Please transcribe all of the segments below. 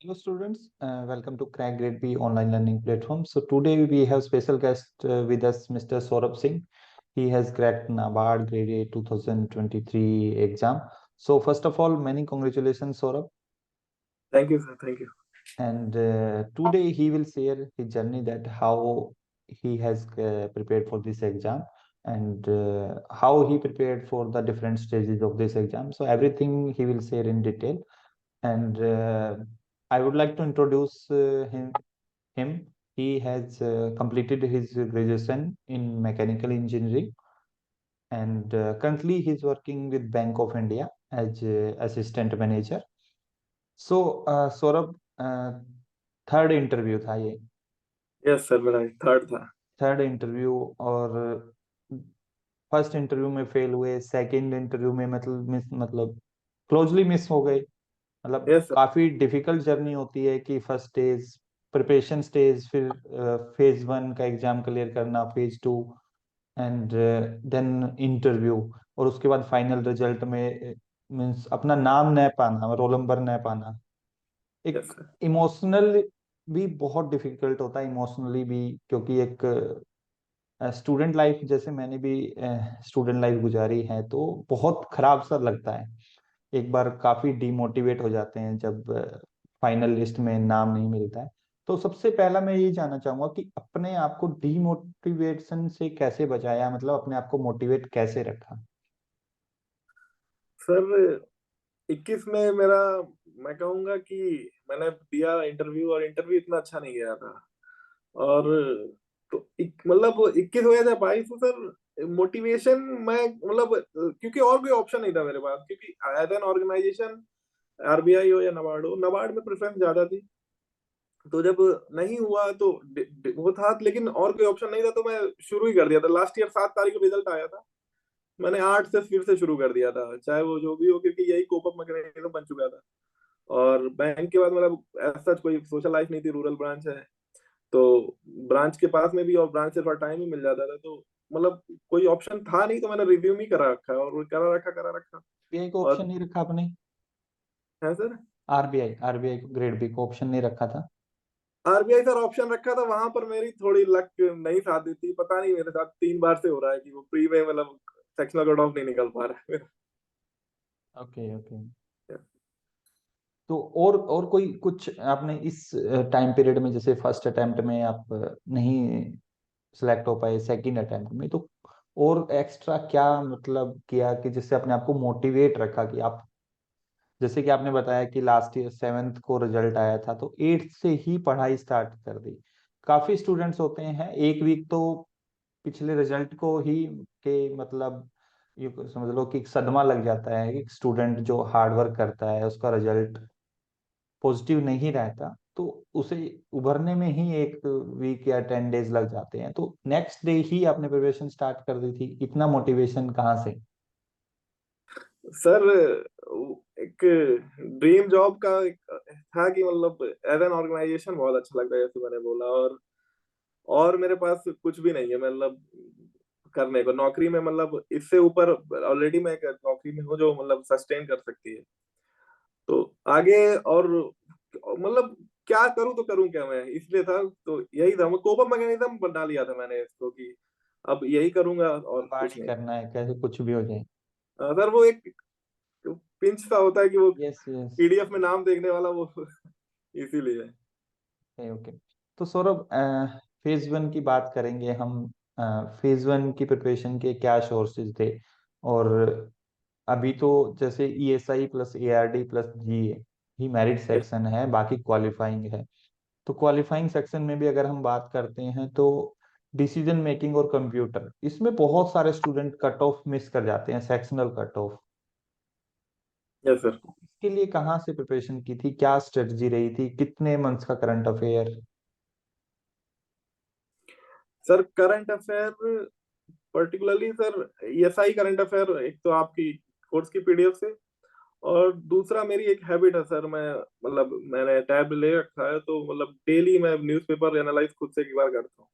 Hello students, welcome to Crack Grade B online learning platform. So today we have special guest with us, Mr. Saurabh Singh. He has cracked NABARD Grade A 2023 exam. So first of all, many congratulations, Saurabh. Thank you, sir. Thank you. And today he will share his journey that how he has prepared for this exam and how he prepared for the different stages of this exam. So everything he will share in detail. And I would like to introduce him. He has completed his graduation in mechanical engineering, and currently he's working with Bank of India as assistant manager. So, Saurabh, third interview था ये। Yes sir, मेरा third था। Third interview, और first interview में fail हुए, second interview में मतलब closely miss हो गए। मतलब यस सर। काफी डिफिकल्ट जर्नी होती है कि फर्स्ट स्टेज प्रिपरेशन स्टेज, फिर फेज 1 का एग्जाम क्लियर करना, फेज 2 एंड देन इंटरव्यू, और उसके बाद फाइनल रिजल्ट में मीन्स अपना नाम न पाना, रोल नंबर न पाना। एक यस सर। इमोशनल भी बहुत डिफिकल्ट होता है, इमोशनली भी, क्योंकि एक स्टूडेंट लाइफ, जैसे मैंने भी स्टूडेंट लाइफ गुजारी है, तो बहुत खराब सा लगता है। एक बार काफी डिमोटिवेट हो जाते हैं जब फाइनल लिस्ट में नाम नहीं मिलता है। तो सबसे पहला मैं ये जानना चाहूंगा कि अपने आप को डिमोटिवेशन से कैसे बचाया, मतलब अपने आप को मोटिवेट कैसे रखा। सर 21 में मेरा, मैं कहूंगा कि मैंने दिया इंटरव्यू और इंटरव्यू इतना अच्छा नहीं गया था। और तो मतलब 21 हो या चाहे 22 हो सर, मोटिवेशन मैं मतलब क्योंकि और कोई ऑप्शन नहीं था मेरे पास, क्योंकि एज एन ऑर्गेनाइजेशन आरबीआई हो या नबार्ड हो, नबार्ड में प्रेफरेंस ज्यादा थी। तो जब नहीं हुआ तो वो था, लेकिन और कोई ऑप्शन नहीं था, तो मैं शुरू ही कर दिया था। लास्ट ईयर 7 तारीख को रिजल्ट आया था, मैंने 8 से फिर से शुरू कर दिया था, चाहे वो जो भी हो, क्योंकि यही कोप अप मैकेनिज्म बन चुका था। और बैंक के बाद मतलब ऐसा कोई सोशल लाइफ नहीं थी, रूरल ब्रांच है तो ब्रांच के पास में भी, और ब्रांच से थोड़ा टाइम ही मिल जाता था, तो मतलब कोई ऑप्शन था नहीं, तो मैंने रिव्यू ही करा रखा है, और करा रखा। आरबीआई को ऑप्शन और नहीं रखा आपने? है सर, आरबीआई आरबीआई को ग्रेड बी को ऑप्शन नहीं रखा था? आरबीआई सर ऑप्शन रखा था, वहां पर मेरी थोड़ी लक नहीं साथ देती, पता नहीं मेरे साथ 3 बार से हो रहा है कि वो प्री में मतलब सेक्शनल कट ऑफ नहीं निकल पा रहा है ओके ओके। मेरा। तो और कोई कुछ आपने इस टाइम पीरियड में, जैसे फर्स्ट अटेम्प्ट में आप नहीं सिलेक्ट हो पाए, सेकंड अटेम्प्ट में, तो और एक्स्ट्रा क्या मतलब किया कि जिससे अपने आप को मोटिवेट रखा कि आप, जैसे कि आपने बताया कि लास्ट ईयर 7th को रिजल्ट आया था तो 8th से ही पढ़ाई स्टार्ट कर दी। काफी स्टूडेंट्स होते हैं एक वीक तो पिछले रिजल्ट को ही के मतलब ये समझ लो कि सदमा लग जाता है कि स्टूडेंट जो हार्ड वर्क करता है उसका रिजल्ट पॉजिटिव नहीं रहता, तो उसे उभरने में ही एक वीक या 10 डेज लग जाते हैं। तो नेक्स्ट डे ही आपने प्रिपरेशन स्टार्ट कर दी थी, इतना मोटिवेशन कहाँ से? सर एक ड्रीम जॉब का एक था कि मतलब एज एन ऑर्गेनाइजेशन बहुत अच्छा लगता है, जैसे मैंने बोला। और मेरे पास कुछ भी नहीं है मतलब करने को नौकरी में, मतलब इससे ऊपर ऑलरेडी मैं एक नौकरी में हूँ जो मतलब सस्टेन कर सकती है। तो आगे और मतलब क्या करूं, तो करूं क्या मैं, इसलिए था। तो यही था, मैं कोपा मैकेनिज्म बना लिया था मैंने इसको कि अब यही करूंगा और बात कुछ ही नहीं। करना है, कैसे कुछ भी हो जाए। सर वो एक पिंच सा होता है कि वो यस यस। पीडीएफ में नाम देखने वाला वो इसीलिए। ओके। तो सौरभ, फेज 1 की बात करेंगे हम। फेज 1 की प्रिपरेशन के क्या सोर्सेज थे? और अभी तो जैसे ईएसआई प्लस एआरडी प्लस जीए ही मेरिट सेक्शन है, बाकी क्वालिफाइंग है। तो क्वालिफाइंग सेक्शन में भी अगर हम बात करते हैं तो डिसीजन मेकिंग और कंप्यूटर, इसमें बहुत सारे स्टूडेंट कट ऑफ मिस कर जाते हैं, sectional cut off. Yes sir. इसके लिए कहाँ से प्रिपरेशन की थी, क्या स्ट्रेटजी रही थी, कितने मंथ्स का current affair? Sir current affair particularly sir, SI current affair, एक तो आपकी कोर्स की पीडीएफ से, और दूसरा मेरी एक हैबिट है सर, मैं मतलब मैंने टैब ले रखा है, तो मतलब डेली मैं न्यूज़पेपर एनालाइज खुद से एक बार करता हूँ।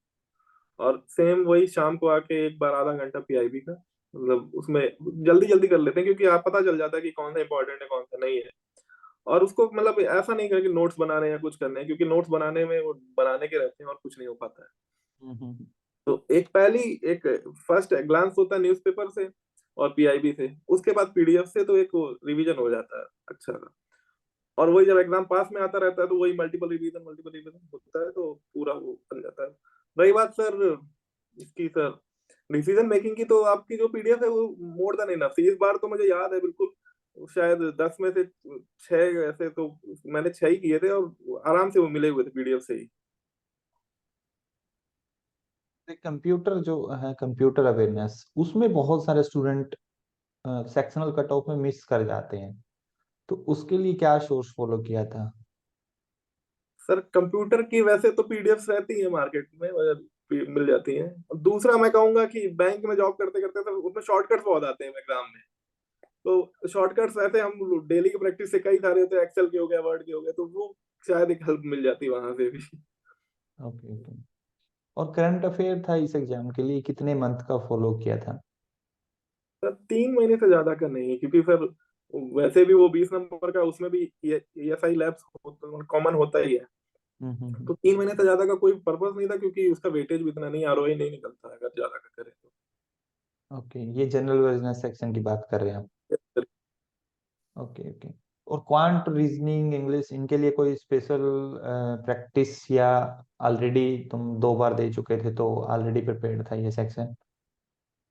और सेम वही शाम को आके एक बार आधा घंटा पीआईबी का, मतलब उसमें जल्दी जल्दी कर लेते हैं, क्योंकि आप पता चल जाता है कि कौन सा इंपॉर्टेंट है कौन सा नहीं है। और उसको मतलब ऐसा नहीं कि नोट्स बनाने या कुछ करने हैं, क्योंकि नोट्स बनाने में वो बनाने के रहते हैं और कुछ नहीं हो पाता है। हम्म। तो एक फर्स्ट ग्लांस होता है न्यूज़पेपर से और पीआईबी से, उसके बाद पीडीएफ से, तो एक रिवीजन हो जाता है अच्छा सा। और वही जब एग्जाम पास में आता रहता है तो वही मल्टीपल रिवीजन होता है, तो पूरा वो बन जाता है। रही बात सर इसकी सर डिसीजन मेकिंग की, तो आपकी जो पीडीएफ है वो मोर देन इनफ थी। इस बार तो मुझे याद है बिल्कुल, शायद 10 में से 6 ऐसे तो मैंने 6 ही किए थे, और आराम से वो मिले हुए थे पीडीएफ से ही। कंप्यूटर जो है, कंप्यूटर अवेयरनेस, उसमें बहुत सारे स्टूडेंट सेक्शनल कट ऑफ में मिस कर जाते हैं, तो उसके लिए क्या सोर्स फॉलो किया था? सर कंप्यूटर की वैसे तो पीडीएफ रहती है मार्केट में, मिल जाती हैं। और दूसरा मैं कहूंगा कि बैंक में जॉब करते करते तो उसमें शॉर्टकट्स बहुत आते हैं एग्जाम में। तो शॉर्टकट्स वैसे हम डेली की प्रैक्टिस से कई सारे होते हैं, एक्सेल के हो गया, वर्ड के हो गए, तो वो शायद एक हेल्प मिल जाती है वहां से भी। Okay okay. और करंट अफेयर था इस एग्जाम के लिए, कितने मंथ का फॉलो किया था? सर 3 महीने से ज्यादा का नहीं है, क्योंकि सर वैसे भी वो 20 नंबर का, उसमें भी ईएसआई लैब्स कॉमन होता ही है। हम्म। तो 3 महीने से ज्यादा का कोई पर्पस नहीं था, क्योंकि उसका वेटेज भी इतना नहीं, आरओआई नहीं निकलता है अगर ज्यादा का करे ओके, ये जनरल अवेयरनेस सेक्शन की बात कर रहे हैं आप? तो। Okay okay. और क्वांट, रीजनिंग, इंग्लिश, इनके लिए कोई स्पेशल प्रैक्टिस, या ऑलरेडी तुम 2 बार दे चुके थे तो ऑलरेडी प्रिपेयर्ड था ये सेक्शन?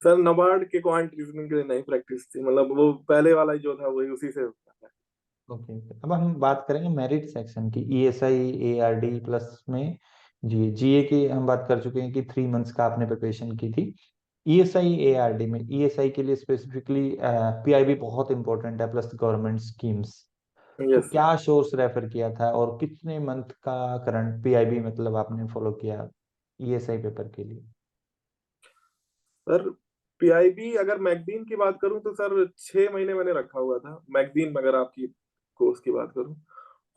सर नबार्ड के क्वांट रीजनिंग के लिए नहीं प्रैक्टिस थी, मतलब वो पहले वाला ही जो था वही उसी से होता है। Okay okay. अब हम बात करेंगे मेरिट सेक्शन की, ईएसआई, एआरडी प्लस में। जी, जीए की हम बात कर चुके हैं कि 3 मंथ्स का आपने प्रिपरेशन की थी। ईएसआई, एआरडी में, ईएसआई के लिए स्पेसिफिकली पीआईबी बहुत इंपॉर्टेंट है, प्लस गवर्नमेंट स्कीम्स। तो यस क्या सोर्स रेफर किया था, और कितने मंथ का करंट पीआईबी मतलब आपने फॉलो किया ईएसआई पेपर के लिए? सर, पीआईबी अगर मैगजीन की बात करूं तो सर 6 महीने मैंने रखा हुआ था मैगजीन में, अगर आपकी कोर्स की बात करूं।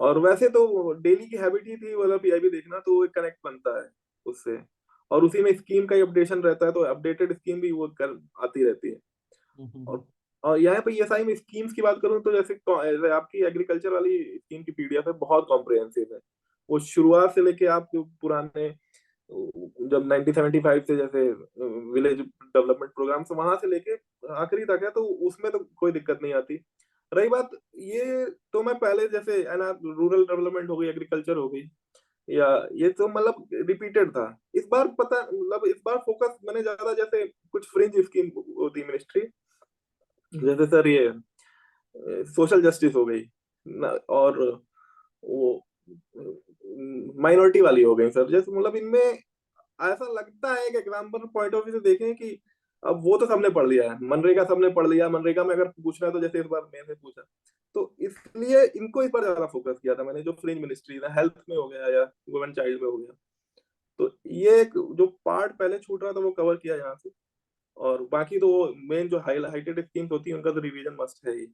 और वैसे तो डेली की हैबिट ही थी वाला पीआईबी देखना, तो वो एक कनेक्ट बनता है उससे। और उसी में स्कीम का ही अपडेशन रहता है, तो अपडेटेड स्कीम भी वो कर आती रहती है। हम्म। और और यहाँ पे ईएसआई में स्कीम्स की बात करूं तो जैसे आपकी एग्रीकल्चर वाली स्कीम की पीडीएफ है, बहुत कॉम्प्रिहेंसिव है। वो शुरुआत से लेके आप पुराने जब 1975 से जैसे विलेज डेवलपमेंट प्रोग्राम से वहां से लेके आखिरी तक है, तो उसमें तो कोई दिक्कत नहीं आती। रही बात ये, तो मैं पहले जैसे है ना रूरल डेवलपमेंट हो गई, एग्रीकल्चर हो गई, या ये तो मतलब रिपीटेड था। इस बार पता मतलब इस बार फोकस मैंने ज्यादा जैसे कुछ फ्रिंज स्कीम होती मिनिस्ट्री, जैसे सर ये सोशल जस्टिस हो गई और वो माइनॉरिटी वाली हो गई सर, जैसे मतलब इनमें ऐसा लगता है कि एग्जाम्पल पॉइंट ऑफ व्यू से देखें कि अब वो तो सबने पढ़ लिया है, मनरेगा सबने पढ़ लिया, मनरेगा में अगर पूछना है तो जैसे इस बार मैंने पूछा, तो इसलिए इनको इस बार ज्यादा फोकस किया था मैंने, जो फ्रिंज मिनिस्ट्री है, हेल्थ में हो गया या वुमेन चाइल्ड में हो गया। तो ये एक जो पार्ट पहले छूट रहा था वो कवर किया यहाँ से। और बाकी तो मेन जो हाईलाइटेड स्कीम्स होती है उनका तो रिवीजन मस्ट है ही।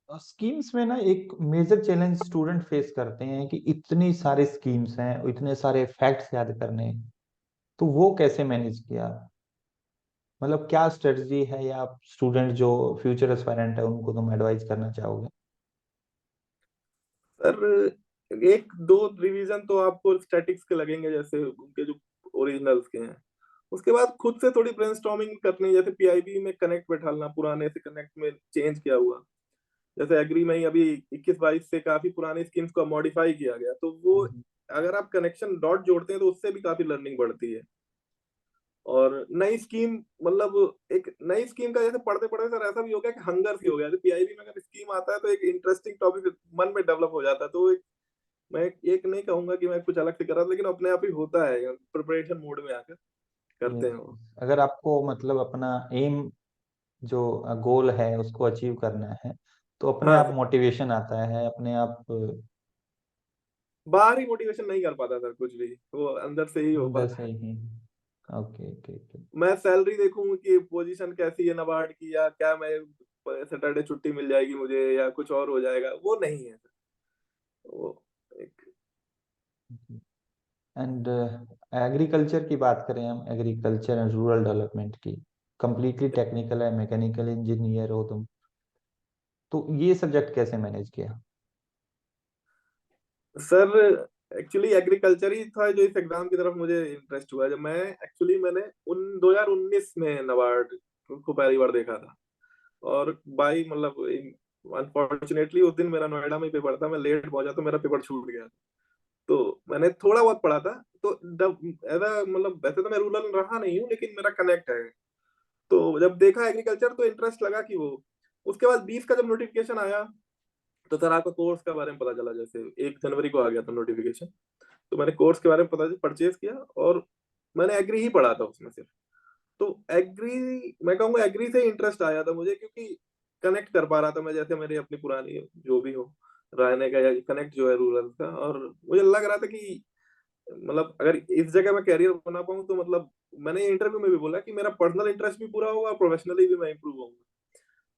स्कीम्स में ना एक मेजर चैलेंज स्टूडेंट फेस करते हैं कि इतनी सारी स्कीम्स हैं, इतने सारे फैक्ट्स याद करने हैं, तो वो कैसे मैनेज किया? मतलब क्या स्ट्रेटजी है, या आप स्टूडेंट जो फ्यूचर एस्पायरेंट है उनको तुम एडवाइस करना चाहोगे? सर एक दो रिवीजन तो आपको स्टैटिक्स के लगेंगे, जैसे उनके जो ओरिजिनल्स के हैं। उसके बाद खुद से थोड़ी ब्रेनस्टॉर्मिंग करनी, जैसे पीआईबी में कनेक्ट बैठालना, पुराने से कनेक्ट में चेंज किया हुआ। जैसे एग्री में ही अभी 21-22 से काफी पुराने स्कीम्स को मॉडिफाई किया गया, तो वो हम्म। अगर आप कनेक्शन डॉट जोड़ते हैं तो उससे भी काफी लर्निंग बढ़ती है। और नई स्कीम मतलब एक नई स्कीम का जैसे पढ़ते पढ़ते सर ऐसा भी हो गया कि हंगर सी हो गया, पीआईबी में अगर स्कीम आता है तो एक इंटरेस्टिंग टॉपिक मन में डेवलप हो जाता है। तो एक मैं एक नहीं कहूंगा कि मैं कुछ अलग से कर रहा था, लेकिन अपने आप ही होता है, प्रिपरेशन मोड में आकर करते Yes, हैं yes. वो। अगर आपको मतलब अपना एम, जो गोल है उसको अचीव करना है, तो अपने हाँ आप सर, मोटिवेशन आता है, अपने आप बाहर ही मोटिवेशन नहीं कर पाता सर कुछ भी, वो अंदर से ही हो अंदर पाता से है। ही। Okay okay okay. मैं सैलरी देखूं कि पोजीशन कैसी है नबार्ड की, या क्या मैं सैटरडे छुट्टी मिल जाएगी मुझे या कुछ और हो जाएगा, वो नहीं है। वो एक एंड एग्रीकल्चर की बात करें, हम एग्रीकल्चर एंड रूरल डेवलपमेंट की, कंप्लीटली टेक्निकल है, मैकेनिकल इंजीनियर हो तुम? तो ये सब्जेक्ट कैसे मैनेज किया? सर एक्चुअली एग्रीकल्चर ही था जो इस एग्जाम की तरफ मुझे इंटरेस्ट हुआ। जब मैंने उन 2019 में नाबार्ड को पहली बार देखा था। और बाई मतलब अनफॉर्चुनेटली उस दिन मेरा नोएडा में पेपर था, मैं लेट पहुंचा तो मेरा पेपर छूट गया। तो मैंने थोड़ा बहुत पढ़ा था। तो जब ऐसा मतलब वैसे तो मैं रूरल रहा नहीं हूँ, लेकिन मेरा कनेक्ट है। तो जब देखा एग्रीकल्चर तो इंटरेस्ट लगा कि वो। उसके बाद 20 का जब नोटिफिकेशन आया तो सर आपका कोर्स के बारे में पता चला। जैसे 1 जनवरी को आ गया था नोटिफिकेशन, तो मैंने कोर्स के बारे में पता परचेज किया। और मैंने एग्री ही पढ़ा था उसमें सिर्फ। तो एग्री मैं कहूंगा एग्री से इंटरेस्ट आया था मुझे, क्योंकि कनेक्ट कर पा रहा था मैं, जैसे मेरी अपनी पुरानी जो भी हो रहने का या कनेक्ट जो है रूरल का। और मुझे लग रहा था कि मतलब अगर इस जगह मैं कैरियर बना पाऊँ तो मतलब मैंने इंटरव्यू में भी बोला कि मेरा पर्सनल इंटरेस्ट भी पूरा होगा, प्रोफेशनली भी मैं इंप्रूव होऊंगा।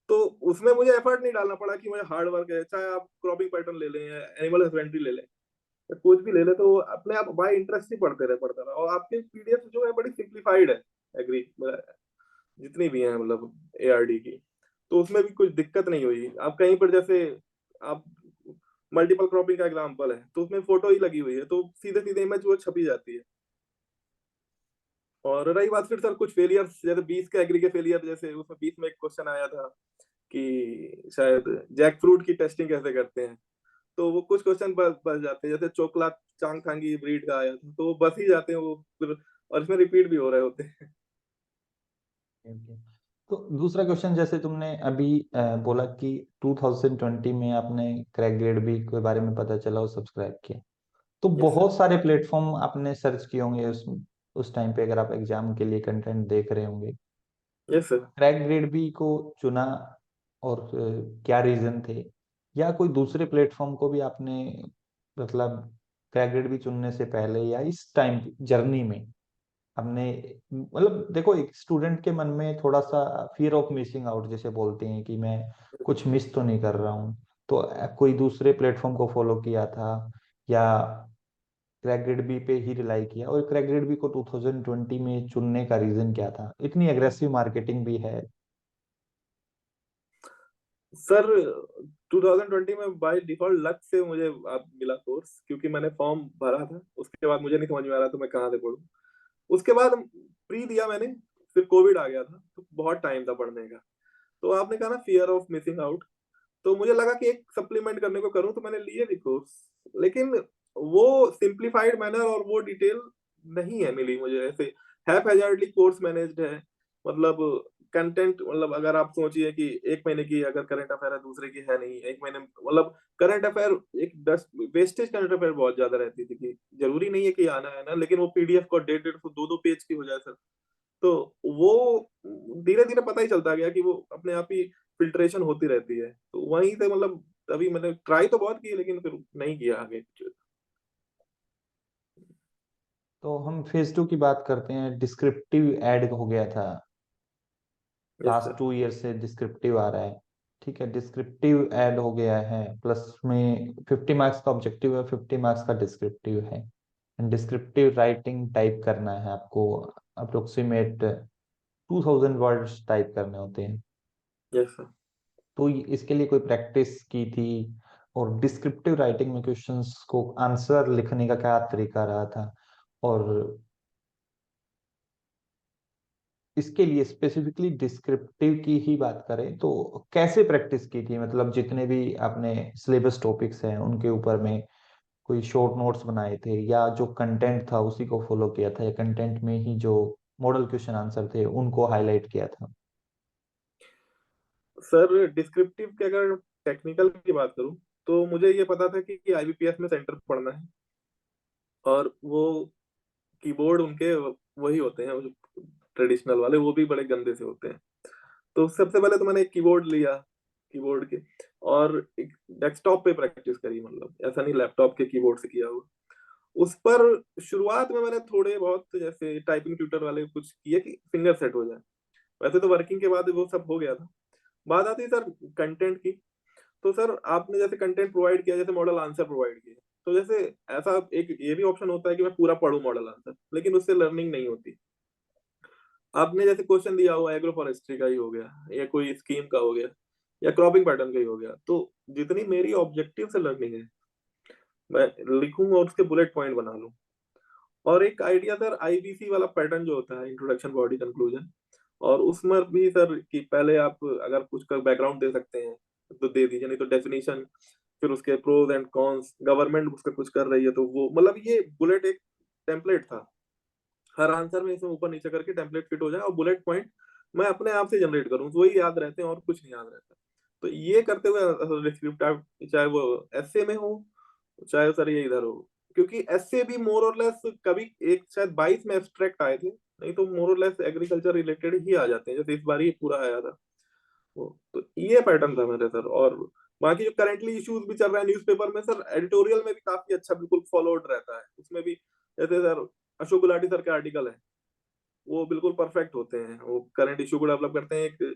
तो उसमें मुझे एफर्ट नहीं डालना पड़ा कि मुझे हार्ड वर्क है। चाहे आप क्रॉपिंग पैटर्न ले लें या एनिमल हस्बेंड्री ले लें या कुछ भी ले लें, तो अपने आप बाय इंटरेस्ट ही पढ़ता रहा। और आपकी पीडीएफ जो है बड़ी सिंप्लीफाइड है। एग्री जितनी भी है मतलब एआरडी की, तो उसमें भी कुछ दिक्कत नहीं हुई। आप कहीं पर जैसे आप मल्टीपल क्रॉपिंग का एग्जांपल है तो उसमें फोटो ही लगी हुई है, तो सीधे सीधे इमेज वो छपी जाती है। और रही बात फिर सर कुछ फेलियर्स, जैसे 20 के एग्री के फेलियर, जैसे उसमें 20 में एक क्वेश्चन आया था कि शायद जैक फ्रूट की टेस्टिंग कैसे करते हैं। तो वो कुछ क्वेश्चन बच जाते हैं। जैसे चोकला चांगथांगी ब्रीड का आया था, तो वो बस ही जाते हैं वो फिर। और इसमें रिपीट भी हो रहे होते हैं। Okay. तो दूसरा क्वेश्चन, जैसे तुमने अभी बोला कि 2020 में आपने क्रैक ग्रेड बी के बारे में पता चला और सब्सक्राइब किया, तो यस सर। बहुत सारे प्लेटफॉर्म आपने सर्च किए होंगे उस टाइम पे, अगर आप एग्जाम के लिए कंटेंट देख रहे होंगे। Yes sir. Crack grade B को चुना और क्या रीजन थे, या कोई दूसरे प्लेटफॉर्म को भी आपने मतलब क्रैक ग्रेड बी चुनने से पहले या इस टाइम जर्नी में हमने मतलब देखो, एक स्टूडेंट के मन में थोड़ा सा फियर ऑफ मिसिंग आउट जैसे बोलते हैं कि मैं कुछ मिस तो नहीं कर रहा हूँ, तो कोई दूसरे प्लेटफॉर्म को फॉलो किया था या क्रैक ग्रेड बी पे ही रिलाई किया? और क्रैक ग्रेड बी को 2020 में चुनने का रीजन क्या था? इतनी एग्रेसिव मार्केटिंग भी है। सर 2020 में बाय डिफॉल्ट लक से मुझे आप मिला कोर्स, क्योंकि मैंने फॉर्म भरा था। उसके बाद मुझे नहीं समझ में आ रहा तो मैं कहाँ से पढूं। उसके बाद प्री दिया मैंने, फिर कोविड आ गया था तो बहुत टाइम था पढ़ने का। तो आपने कहा ना फियर ऑफ मिसिंग आउट, तो मुझे लगा कि एक सप्लीमेंट करने को करूं, तो मैंने लिए भी कोर्स। लेकिन वो सिंप्लीफाइड मैनर और वो डिटेल नहीं है मिली मुझे। ऐसे हैप हैजार्डली कोर्स मैनेज्ड है। मतलब कंटेंट, मतलब अगर आप सोचिए कि 1 महीने की अगर करंट अफेयर है, दूसरे की है नहीं। 1 महीने मतलब करंट अफेयर एक 10 वेस्टेज करंट अफेयर बहुत ज्यादा रहती थी कि जरूरी नहीं है कि आना है ना, लेकिन वो पीडीएफ को 1.5 1.5 2 2 पेज की हो जाए सर। तो वो धीरे धीरे पता ही चलता गया कि वो अपने आप ही फिल्ट्रेशन होती रहती है। तो वहीं से मतलब तभी मैंने ट्राई तो बहुत की, लेकिन फिर नहीं किया आगे। तो हम फेज 2 की बात करते हैं। डिस्क्रिप्टिव एड हो गया था, यस लास्ट सर। 2 ईयर से डिस्क्रिप्टिव आ रहा है। ठीक है, डिस्क्रिप्टिव ऐड हो गया है, प्लस में 50 मार्क्स का ऑब्जेक्टिव है, 50 मार्क्स का डिस्क्रिप्टिव है। डिस्क्रिप्टिव राइटिंग टाइप करना है आपको, अप्रोक्सीमेट 2000 वर्ड्स टाइप करने होते हैं। Yes sir. तो इसके लिए कोई प्रैक्टिस की थी? और डिस्क्रिप्टिव राइटिंग में क्वेश्चंस को आंसर लिखने का क्या तरीका रहा था? और इसके लिए स्पेसिफिकली डिस्क्रिप्टिव की ही बात करें तो कैसे प्रैक्टिस की थी? मतलब जितने भी आपने सिलेबस टॉपिक्स हैं उनके ऊपर में कोई शॉर्ट नोट्स बनाए थे, या जो कंटेंट था उसी को फॉलो किया था, या कंटेंट में ही जो मॉडल क्वेश्चन आंसर थे उनको हाईलाइट किया था? सर डिस्क्रिप्टिव के अगर टेक्निकल की बात करूं, तो मुझे ये पता था कि आईबीपीएस में सेंटर पढ़ना है। और वो कीबोर्ड उनके वही होते हैं ट्रेडिशनल वाले, वो भी बड़े गंदे से होते हैं। तो सबसे पहले तो मैंने एक कीबोर्ड लिया, कीबोर्ड के। और एक डेस्कटॉप पे प्रैक्टिस करी, मतलब ऐसा नहीं लैपटॉप के कीबोर्ड से किया हुआ। उस पर शुरुआत में मैंने थोड़े बहुत जैसे टाइपिंग ट्यूटर वाले कुछ किए कि फिंगर सेट हो जाए। वैसे तो वर्किंग के बाद वो सब हो गया था। बात आती है सर कंटेंट की। तो सर आपने जैसे कंटेंट प्रोवाइड किया, जैसे मॉडल आंसर प्रोवाइड किया, तो जैसे ऐसा एक ये भी ऑप्शन होता है कि मैं पूरा पढूं मॉडल आंसर, लेकिन उससे लर्निंग नहीं होती। आपने जैसे क्वेश्चन दिया हुआ एग्रो फॉरेस्ट्री का ही हो गया या कोई स्कीम का हो गया, या क्रॉपिंग पैटर्न का ही हो गया। तो जितनी मेरी ऑब्जेक्टिव से लर्निंग है, मैं लिखूं और उसके बुलेट पॉइंट बना लूं। और एक आइडिया सर, आईबीसी वाला पैटर्न जो होता है, इंट्रोडक्शन बॉडी कंक्लूजन, और उसमें भी सर कि पहले आप अगर कुछ का बैकग्राउंड दे सकते हैं तो दे दीजिए, नहीं तो डेफिनेशन, फिर उसके प्रोज एंड कॉन्स, गवर्नमेंट उसका कुछ कर रही है तो वो, मतलब ये बुलेट एक टेम्पलेट था, हर आंसर में इसमें ऊपर नीचे करके टेम्पलेट फिट हो जाए और बुलेट पॉइंट मैं अपने आप से जनरेट करूँ तो वही याद रहते हैं और कुछ नहीं याद रहता। तो ये करते हुए डिस्क्रिप्टिव, चाहे वो एसए में हो, चाहे सर ये इधर हो, क्योंकि एसए भी मोर और लेस कभी एक शायद 22 में एब्स्ट्रैक्ट आए थे, नहीं तो मोर और लेस एग्रीकल्चर रिलेटेड ही आ जाते हैं, जैसे इस बार ही पूरा आया था वो। तो ये पैटर्न था मेरे सर। और बाकी जो करंटली इश्यूज भी चल रहा है न्यूज़पेपर में सर, एडिटोरियल में भी काफी अच्छा बिल्कुल फॉलोड रहता है उसमें भी। जैसे सर अशोक गुलाटी सर के आर्टिकल है, वो बिल्कुल परफेक्ट होते हैं, वो करंट इशू को डेवलप करते हैं। एक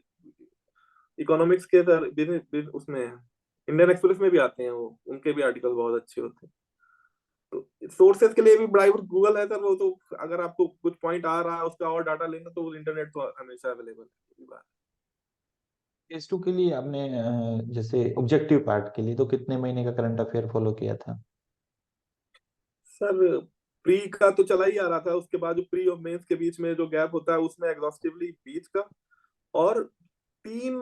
इकोनॉमिक्स के सर बिजनेस उसमें इंडियन एक्सप्रेस में भी आते हैं वो, उनके भी आर्टिकल बहुत अच्छे होते हैं। तो सोर्सेज के लिए भी बड़ा गूगल है सर, वो तो अगर आपको कुछ पॉइंट आ रहा है उसका और डाटा लेना तो इंटरनेट तो हमेशा अवेलेबल है। केस टू के लिए आपने जैसे ऑब्जेक्टिव पार्ट के लिए तो कितने महीने का करंट अफेयर फॉलो किया था? सर प्री का तो चला ही आ रहा था, उसके बाद जो प्री और मेंस के बीच में जो गैप होता है उसमें एग्जॉस्टिवली बीच का, और 3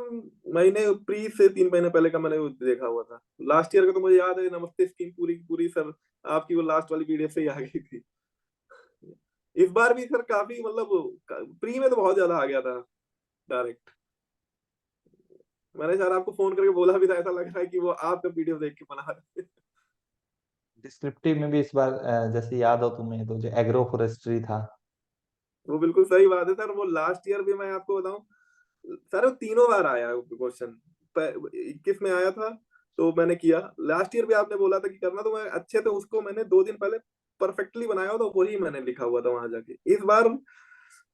महीने प्री से 3 महीने पहले का मैंने वो देखा हुआ था। लास्ट ईयर का तो मुझे याद है, नमस्ते स्कीम पूरी की पूरी सर आपकी वो लास्ट वाली पीडीएफ से ही आ गई थी। इस बार भी सर काफी मतलब प्री में तो बहुत ज्यादा आ गया था डायरेक्ट। मैंने सर आपको फोन करके बोला भी था, ऐसा लग रहा है कि वो आपका पीडीएफ देख के बना रहे थे। डिस्क्रिप्टिव में भी इस बार जैसे याद हो तुम्हें तो जो एग्रो फॉरेस्ट्री था। वो बिल्कुल सही बात है सर, वो लास्ट ईयर भी मैं आपको बताऊं सर, वो तीनों बार आया क्वेश्चन। 21 में आया था तो मैंने किया, लास्ट ईयर भी आपने बोला था कि करना, तो मैं अच्छे से उसको मैंने 2 दिन पहले परफेक्टली बनाया हो तो वही मैंने लिखा हुआ था वहां जाके। इस बार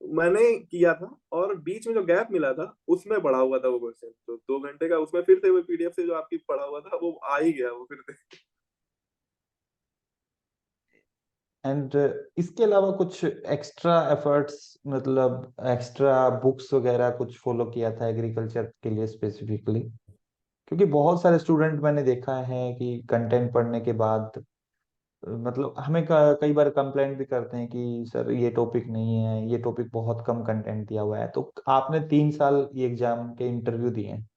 मैंने किया था और बीच में जो गैप मिला था उसमें पढ़ा हुआ था वो क्वेश्चन, तो 2 घंटे का उसमें फिर से वो पीडीएफ से जो आपकी पढ़ा हुआ था वो आ ही गया वो फिर से। एंड इसके अलावा कुछ एक्स्ट्रा एफर्ट्स, मतलब एक्स्ट्रा बुक्स वगैरह कुछ फॉलो किया था एग्रीकल्चर के लिए स्पेसिफिकली? क्योंकि बहुत सारे स्टूडेंट मैंने देखा है कि कंटेंट पढ़ने के बाद मतलब हमें कई बार कंप्लेंट भी करते हैं कि सर ये टॉपिक नहीं है, ये टॉपिक बहुत कम कंटेंट दिया हुआ है। तो आपने 3 साल ये एग्जाम के इंटरव्यू दिए हैं,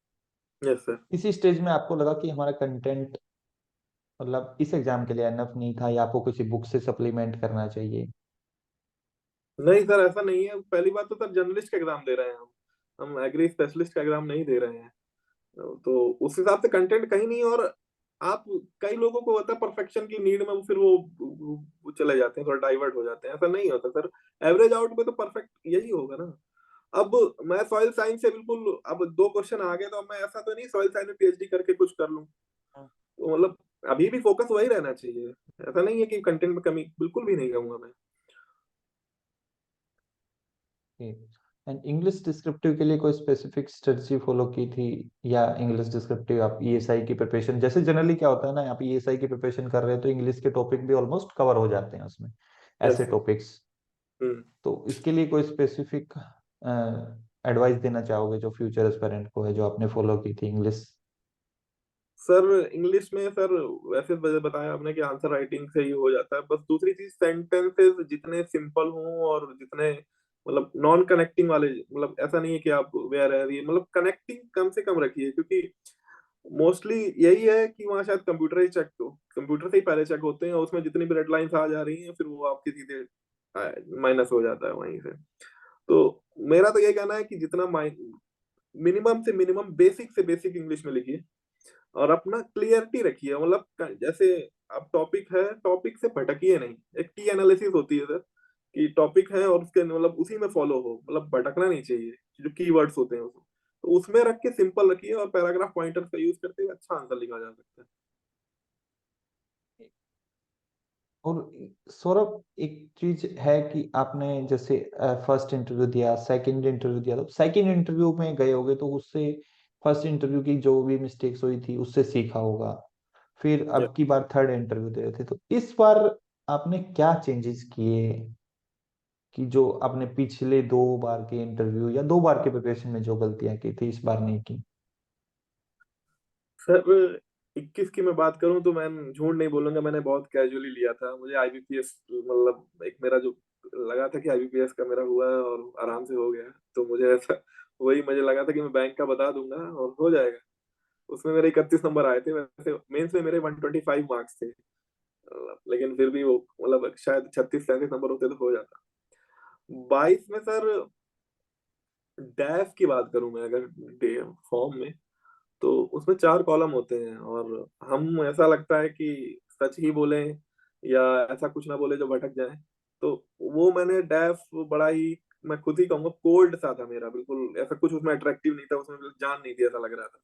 यस सर। इसी स्टेज में आपको लगा कि हमारा कंटेंट मतलब इस एग्जाम के लिए एनफ नहीं था या आपको किसी बुक से सप्लीमेंट करना चाहिए? नहीं सर ऐसा नहीं है, पहली बात तो सर जर्नलिस्ट का एग्जाम दे रहे हैं हम एग्री स्पेशलिस्ट का एग्जाम नहीं दे रहे हैं। तो उस हिसाब से कंटेंट कहीं नहीं। और आप, कई लोगों को होता है परफेक्शन की नीड में वो फिर वो चले जाते हैं, थोड़ा डाइवर्ट हो जाते हैं, ऐसा नहीं होता सर। एवरेज आउट में तो परफेक्ट यही होगा ना। अब मैं सॉइल साइंस से बिल्कुल, अब 2 क्वेश्चन आ गए तो अब मैं ऐसा तो नहीं सॉइल साइंस में पीएचडी करके कुछ कर लूं। तो मतलब अभी भी फोकस वही रहना चाहिए, ऐसा नहीं है कि कंटेंट में कमी, बिल्कुल भी नहीं कहूंगा मैं। एंड इंग्लिश डिस्क्रिप्टिव के लिए कोई स्पेसिफिक स्ट्रेटजी फॉलो की थी? या इंग्लिश डिस्क्रिप्टिव आप ईएसआई की प्रिपरेशन, जैसे जनरली क्या होता है ना, आप ईएसआई की प्रिपरेशन कर रहे हैं तो इंग्लिश के टॉपिक भी ऑलमोस्ट कवर हो जाते हैं उसमें, यस ऐसे सर। टॉपिक्स। हम्म। तो इसके लिए कोई स्पेसिफिक एडवाइस देना चाहोगे जो फ्यूचर एस्पिरेंट को है, जो आपने फॉलो की थी इंग्लिश? सर इंग्लिश में सर वैसे बताया आपने कि आंसर राइटिंग से ही हो जाता है, बस दूसरी चीज सेंटेंसेस जितने सिंपल हों और जितने मतलब नॉन कनेक्टिंग वाले, मतलब ऐसा नहीं है कि आप वेयर है ये, मतलब कनेक्टिंग कम से कम रखिए, क्योंकि मोस्टली यही है कि वहाँ शायद कंप्यूटर ही चेक, तो कंप्यूटर से ही पहले चेक होते हैं और उसमें जितनी भी रेड लाइंस आ जा रही हैं फिर वो आपके सीधे माइनस हो जाता है वहीं से। तो मेरा तो ये कहना है कि जितना मिनिमम से मिनिमम बेसिक से बेसिक इंग्लिश में लिखिए और अपना क्लियरिटी रखिए, मतलब जैसे अब टॉपिक है, टॉपिक से भटकिए नहीं। एक की एनालिसिस होती है सर कि टॉपिक है और उसके मतलब उसी में फॉलो हो, मतलब भटकना नहीं चाहिए, जो कीवर्ड्स होते हैं उसको तो उसमें रख के सिंपल रखिए और पैराग्राफ पॉइंटर्स का यूज करते हुए अच्छा आंसर लिखा जा सकता है। और सौरभ, एक चीज है कि आपने जैसे फर्स्ट इंटरव्यू दिया, सेकंड इंटरव्यू दिया, तो सेकंड इंटरव्यू में गए होगे तो उससे फर्स्ट इंटरव्यू की जो भी मिस्टेक्स हुई थी उससे सीखा होगा। फिर Yeah. अब की बार थर्ड इंटरव्यू दे रहे थे, तो इस बार आपने क्या चेंजेस किए कि जो आपने पिछले 2 बार के इंटरव्यू या 2 बार के प्रिपरेशन में जो गलतियां की थी इस बार नहीं की? सर 21 की मैं बात करूं तो मैं झूठ नहीं बोलूंगा, मैंने बहुत कैजुअली लिया था। मुझे आईबीपीएस मतलब एक मेरा जो लगा था कि आईबीपीएस का मेरा हुआ है और आराम से हो गया, तो मुझे ऐसा वही मुझे लगा था कि मैं बैंक का बता दूंगा और हो जाएगा। उसमें मेरे 31 नंबर आए थे, वैसे मेंस में मेरे 125 मार्क्स थे। लेकिन फिर भी वो मतलब शायद 36 37 नंबर होते तो हो जाता। 22 में सर डैफ की बात करूं मैं अगर फॉर्म में, तो उसमें 4 कॉलम होते हैं और हम ऐसा लगता है कि सच ही बोलें या ऐसा कुछ ना बोले जो भटक जाए। तो वो मैंने डैफ बड़ा ही, मैं खुद ही कहूंगा कोल्ड सा था मेरा, बिल्कुल ऐसा कुछ उसमें अट्रैक्टिव नहीं था, उसमें बिल्कुल जान नहीं थी ऐसा लग रहा था।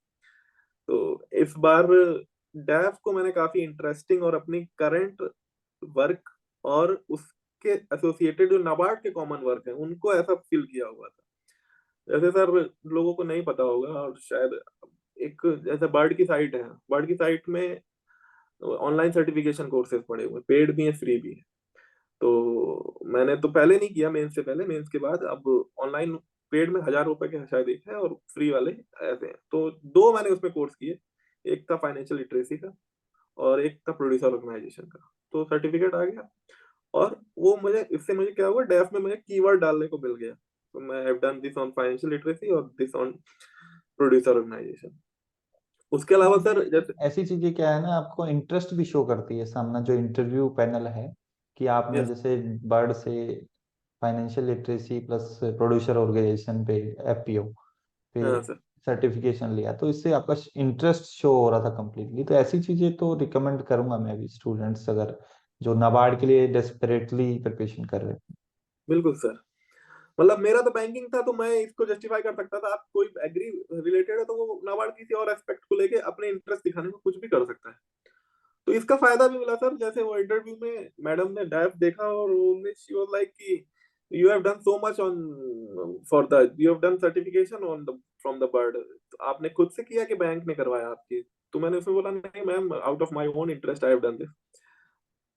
तो इस बार डैफ को मैंने काफी इंटरेस्टिंग और अपनी करंट वर्क और उसके एसोसिएटेड जो नाबार्ड के कॉमन वर्क है उनको ऐसा फील किया हुआ था। जैसे सर लोगों को नहीं पता होगा और शायद एक जैसे बर्ड की साइट है, बर्ड की साइट में ऑनलाइन सर्टिफिकेशन कोर्सेज पड़े हुए हैं, पेड भी है फ्री भी है। तो मैंने तो पहले नहीं किया मेंस से पहले, मेंस के बाद अब ऑनलाइन पेड में 1000 रुपए के शायद एक है और फ्री वाले ऐसे हैं। तो दो मैंने उसमें कोर्स किए, एक था फाइनेंशियल लिटरेसी का और एक था प्रोड्यूसर ऑर्गेनाइजेशन का। तो सर्टिफिकेट आ गया और वो मुझे इससे मुझे क्या हुआ, डेफ में मुझे कीवर्ड डालने को मिल गया। तो मैं have done this on financial literacy और दिस ऑन प्रोड्यूसर ऑर्गेनाइजेशन। उसके अलावा ये सर जैसे ऐसी चीजें क्या है ना, आपको इंटरेस्ट भी शो करती है सामना जो इंटरव्यू पैनल है, कि आपने यस। जैसे बर्ड से financial literacy plus producer organization पे एफपीओ पे हाँ सर। सर्टिफिकेशन लिया, तो इससे आपका इंटरेस्ट शो हो रहा था कंप्लीटली। तो ऐसी चीजें तो रिकमेंड करूंगा मैं भी, स्टूडेंट्स अगर जो नाबार्ड के लिए डेस्परेटली प्रिपरेशन कर रहे हैं। बिल्कुल सर। मतलब मेरा तो बैंकिंग था तो मैं इसको जस्टिफाई कर सकता था। आप कोई एग्री रिलेटेड है तो वो नाबार्ड किसी और एस्पेक्ट को लेके अपने इंटरेस्ट दिखाने में कुछ भी कर सकता है। तो इसका फायदा भी मिला सर। जैसे वो इंटरव्यू में मैडम ने डैफ देखा और उन्हें शी वाज लाइक कि you have done so much on for the you have done certification on the from the bird, तो आपने खुद से किया कि बैंक ने करवाया आपकी? तो मैंने उसमें बोला नहीं ma'am, out of my own interest I have done this.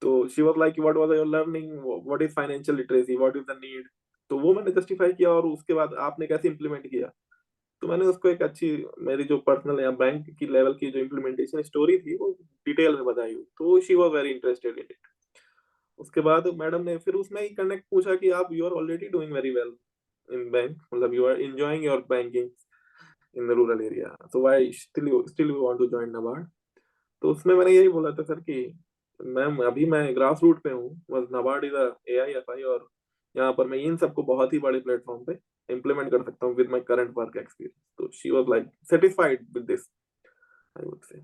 तो she was like what was your learning, what is financial literacy, what is the need. तो वो मैंने जस्टिफाई किया और उसके बाद आपने कैसे इम्प्लीमेंट किया। तो मैंने उसको एक अच्छी मेरी जो पर्सनल या बैंक की लेवल की जो इम्प्लीमेंटेशन स्टोरी थी वो डिटेल में बताई हुई, तो she was very interested in it. उसके बाद मैडम ने फिर उसमें ही कनेक्ट पूछा कि आप you are already doing very well in bank, मतलब you are enjoying your banking in the rural area, so why still you want to join NABARD. तो उसमें मैंने यही बोला था सर कि मैम अभी मैं ग्रास रूट पे हूँ, बस नाबार्ड इज AIFI और यहाँ पर मैं इन सबको बहुत ही बड़े प्लेटफॉर्म पे इम्प्लीमेंट कर सकता हूँ with my current work experience. तो she was like satisfied with this, I would say.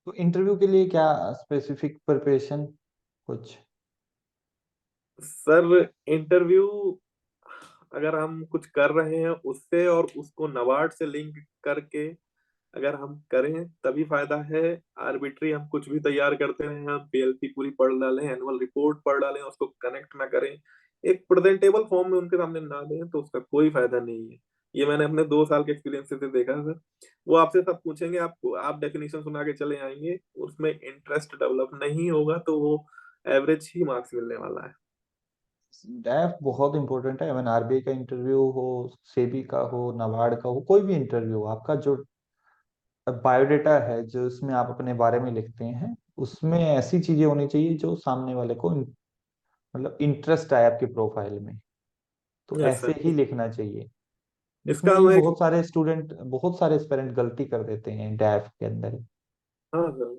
तो इंटरव्यू के लिए क्या स्पेसिफिक प्रिपरेशन कुछ? सर इंटरव्यू अगर हम कुछ कर रहे हैं उससे और उसको नाबार्ड से लिंक करके अगर हम करें तभी फायदा है। आर्बिट्री हम कुछ भी तैयार करते रहे, हम PLP पूरी पढ़ डालें, एनुअल रिपोर्ट पढ़ डालें, उसको कनेक्ट ना करें, एक प्रेजेंटेबल फॉर्म में उनके सामने ना दें, तो उसका कोई फायदा नहीं है। ये मैंने अपने 2 साल के एक्सपीरियंस से देखा है सर। वो आपसे सब पूछेंगे, आपको आप डेफिनेशन सुना के चले आएंगे, उसमें इंटरेस्ट डेवलप नहीं होगा तो वो एवरेज ही मार्क्स मिलने वाला है। डैफ बहुत इंपॉर्टेंट है, इवन आरबीआई का इंटरव्यू हो, सेबी का हो, नाबार्ड का हो, कोई भी इंटरव्यू हो, आपका जो बायोडेटा है जो उसमें आप अपने बारे में लिखते हैं, उसमें ऐसी चीजें होनी चाहिए जो सामने वाले को मतलब इंटरेस्ट आए आपके प्रोफाइल में। तो यस ऐसे सर। ही लिखना चाहिए, जिसमें इसका ये मैं एक, बहुत सारे एस्पिरेंट गलती कर देते हैं डैफ के अंदर। हाँ सर,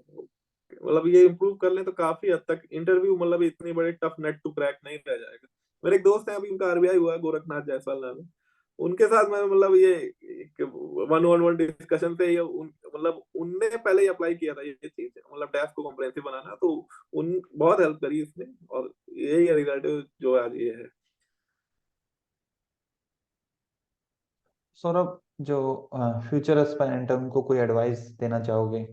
मतलब ये इम्प्रूव कर ले तो काफी हद तक इंटरव्यू मतलब इतनी बड़ी टफ नट टू क्रैक नहीं रह जाएगा। मेरे एक दोस्त हैं, अभी उनका RBI हुआ है, गोरखनाथ जायसवाल नाम है। उनके साथ मैं मतलब ये वन ऑन वन डिस्कशन पे ये मतलब उनने पहले ही अप्लाई किया था ये चीज, मतलब डैफ को कॉम्प्रिहेंसिव बनाना, तो उन बहुत हेल्प करी इसने और यही रिजल्ट जो आज ये है। सौरभ, जो फ्यूचर एस्पायरेंट है उनको कोई एडवाइस देना चाहोगे?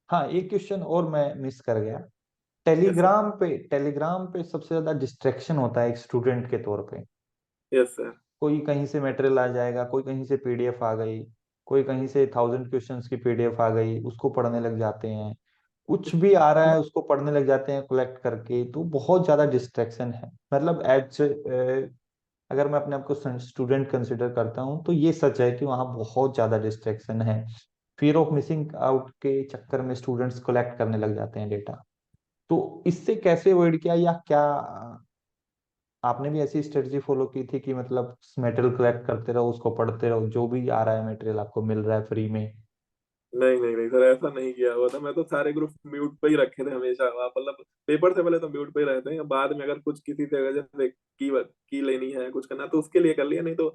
हाँ, एक क्वेश्चन और मैं मिस कर गया। Yes sir. टेलीग्राम पे सबसे ज्यादा डिस्ट्रैक्शन होता है एक स्टूडेंट के तौर पे। Yes sir. कोई कहीं से मटेरियल आ जाएगा, कोई कहीं से पीडीएफ आ गई, कोई कहीं से 1000 क्वेश्चंस की पीडीएफ आ गई, उसको पढ़ने लग जाते हैं। कुछ भी आ रहा है उसको पढ़ने लग जाते हैं कलेक्ट करके, तो बहुत ज्यादा डिस्ट्रैक्शन है। मतलब एज अगर मैं अपने आप को स्टूडेंट कंसिडर करता हूँ तो ये सच है कि वहाँ बहुत ज्यादा डिस्ट्रैक्शन है। फियर ऑफ मिसिंग आउट के चक्कर में स्टूडेंट्स कलेक्ट करने लग जाते हैं डेटा। तो इससे कैसे अवॉइड किया, या क्या आपने भी ऐसी स्ट्रेटजी फॉलो की थी कि मतलब मटेरियल कलेक्ट करते रहो, उसको पढ़ते रहो, जो भी आ रहा है मटेरियल आपको मिल रहा है फ्री में? नहीं नहीं नहीं सर, ऐसा नहीं किया हुआ था। मैं तो सारे ग्रुप म्यूट पे ही रखे थे हमेशा। आप मतलब पेपर से पहले तो म्यूट पे ही रहते हैं, बाद में अगर कुछ किसी से अगर जैसे की लेनी है, कुछ करना है, तो उसके लिए कर लिया, नहीं तो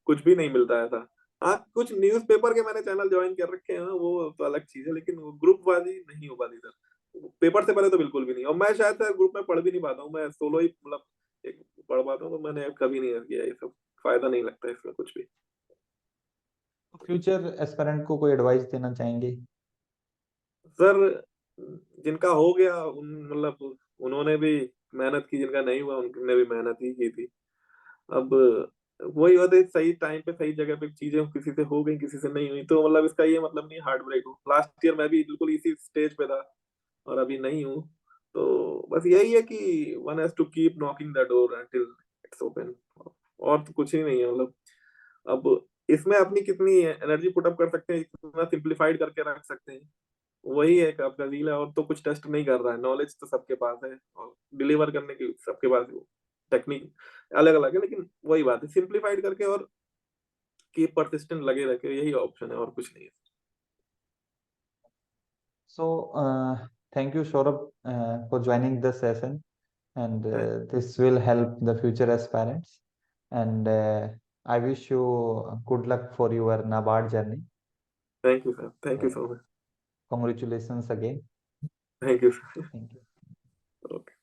कुछ भी नहीं मिलता है था। हाँ, कुछ न्यूज़पेपर के मैंने चैनल ज्वाइन कर रखे हैं, वो तो अलग चीज है, लेकिन वो ग्रुप वाली नहीं हो पाती सर। पेपर से पहले तो बिल्कुल भी नहीं। और मैं शायद सर ग्रुप में पढ़ भी नहीं पाता हूँ, मैं सोलो ही मतलब एक पढ़ पाता हूँ, तो मैंने कभी नहीं किया ये सब। फायदा नहीं लगता इसमें कुछ भी। तो फ्यूचर एस्पिरेंट को कोई एडवाइस देना चाहेंगे? सर जिनका हो गया उन मतलब उन्होंने भी मेहनत की, जिनका नहीं हुआ उनने भी मेहनत ही की थी। अब वही होता है, सही टाइम पे सही जगह पे चीजें किसी से हो गई, किसी से नहीं हुई, तो मतलब इसका ये मतलब नहीं हार्ट ब्रेक हो। लास्ट ईयर मैं भी बिल्कुल इसी स्टेज पे था और अभी नहीं हूँ। तो बस यही है कि one has to keep knocking the door until it's open. और तो कुछ ही नहीं है मतलब। अब इसमें अपनी कितनी एनर्जी पुटअप कर सकते हैं, कितना सिंप्लीफाइड करके रख सकते हैं, वही एक आपका रील है। और तो कुछ टेस्ट नहीं कर रहा है, नॉलेज तो सबके पास है और डिलीवर करने की सबके पास टेक्निक अलग अलग है, लेकिन वही बात है, सिंप्लीफाइड करके और कीप परसिस्टेंट लगे रह के, यही ऑप्शन है और कुछ नहीं है। So, thank you, Saurabh, for joining the session, and this will help the future aspirants. And I wish you good luck for your NABARD journey. Thank you sir, thank you Uh, so much. Congratulations again. Thank you sir. Thank you. Okay.